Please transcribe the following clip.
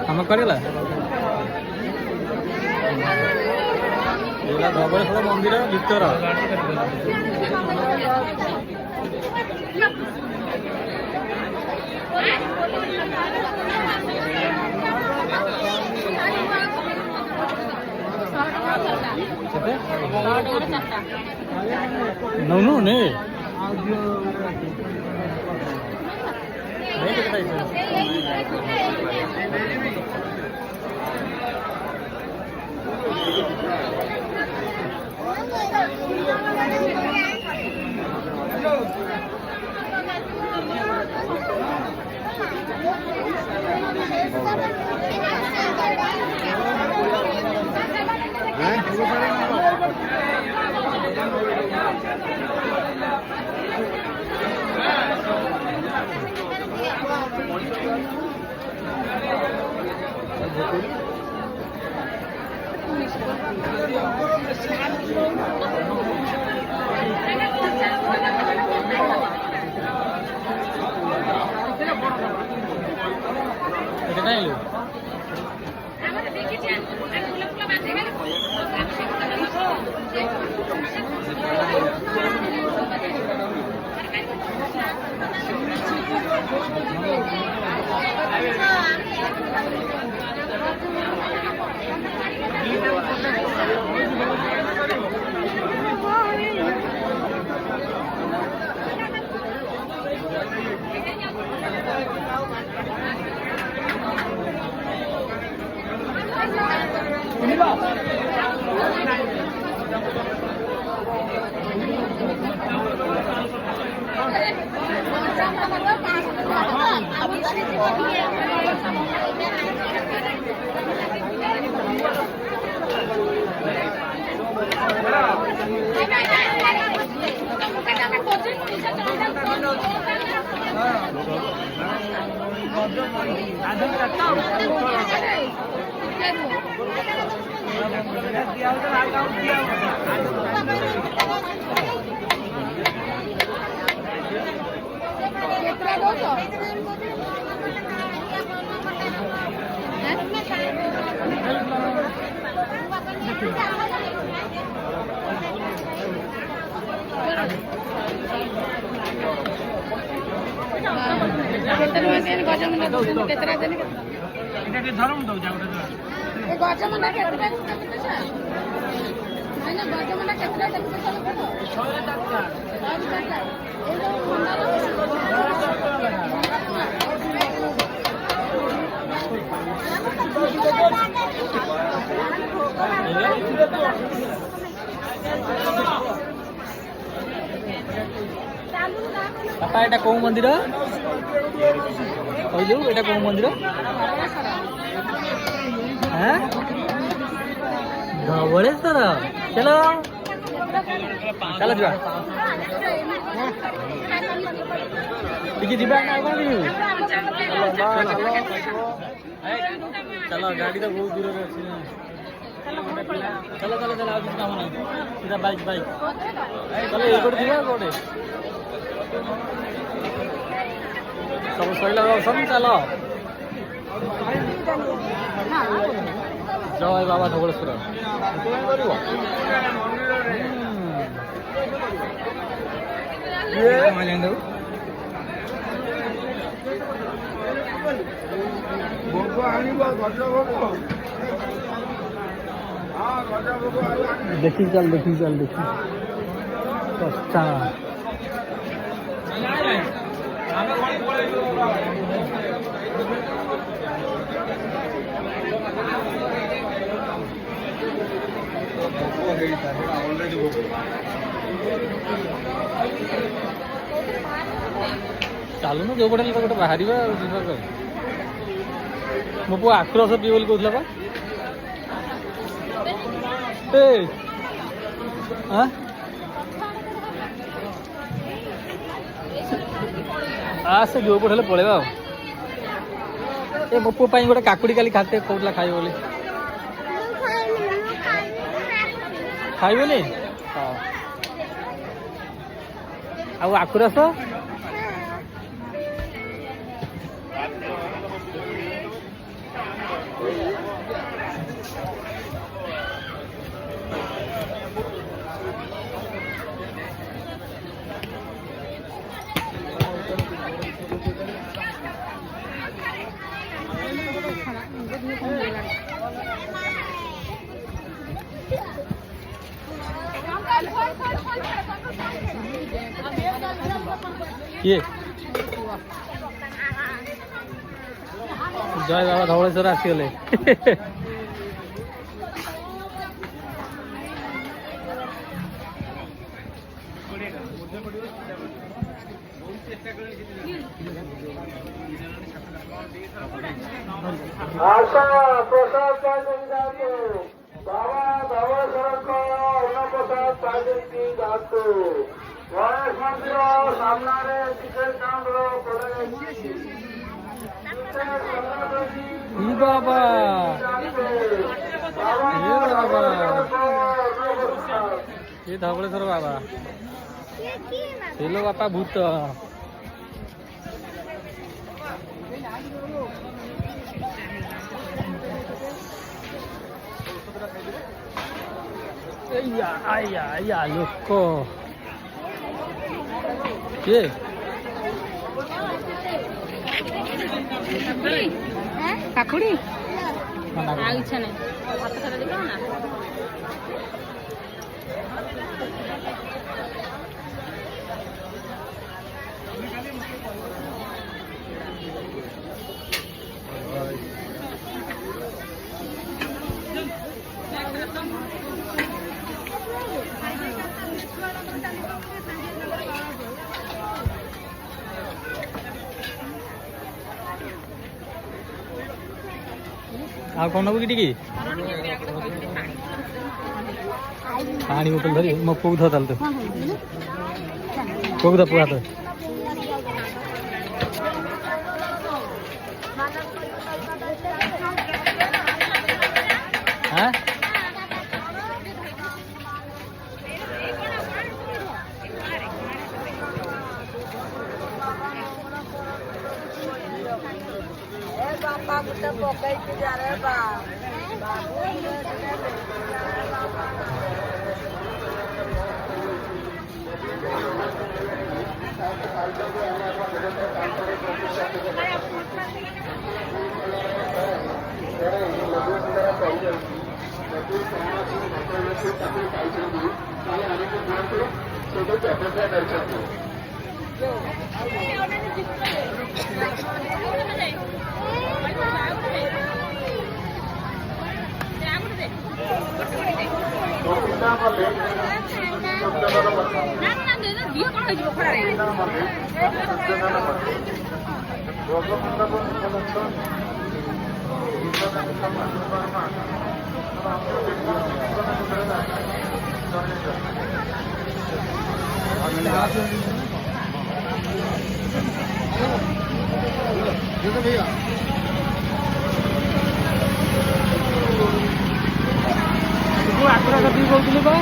ଆମେ କରିଗଲା ଏଇଟା ଧବଳେଶ୍ୱର ମନ୍ଦିର ଭିତର। ନଉନୁ ନେ ବାପା ଏଟା କୋଉ ମନ୍ଦିର କହିଲୁ? ଏଟା କୋଉ ମନ୍ଦିର? ଧବଳେଶ୍ୱର। ଚାଲ ଚାଲ ଯିବା ଟିକେ ଯିବା ନା କଣ ଯିବୁ? ଚାଲ ଗାଡି ତ ବହୁତ ଦୂରରେ ଅଛି। ଚାଲ ଚାଲ ଚାଲ ଆଉ କିଛି କାମ ନାହିଁ। ସିଧା ବାଇକ୍ ବାଇକ୍ ଚାଲ ଏଇପଟେ ଯିବା କୋଉଟେ ସବୁ ସଇଲା ଦର୍ଶନ। ଚାଲ ଜୟ ବାବା ଧବଳେଶ୍ୱର। देखी चल देखी चल देखी अच्छा चालू न जो पटे गोटे बाहर मो पु आखुरस पी बोली कहला बा से जो पटे पलैबा ए मो पु गोटे काकुड़ी काली खाते कहला खाइब बोली खाइबनी आखुरस କିଏ? ଜୟ ବାବା ଧବଳେଶ୍ୱର ଆସିଗଲେ। आशा प्रसाद पाटील बाबा धवळेश्वरଙ୍କ ଅନ୍ନପ୍ରସାଦ ପାଟିଲ की धातु गणेश मंदिर सामने टिकेट काउंटर पड़े बाबा ये धवळेश्वर बाबा हेलो बापा भूत ଆୟା ଲୋକ କିଏ? କାକୁଡି ଆଉ ଇଚ୍ଛା ନାହିଁ ଭାତ ଖାଇବା ଦେଖିବ ନା ଆଉ କ'ଣ ନେବୁ କି ଟିକେ ପାଣି ବୋତଲ ଧରି ମୋ ପୁଅକୁ ଧର ତାହେଲେ ତୁ ପୁଅକୁ ଧର ପୁଅ ହାତ ହାଁ ବାପା ଗୋଟେ ପକେଇକି ଯାରେ ବା ଆଗ୍ରହ କହୁଥିଲୁ ବା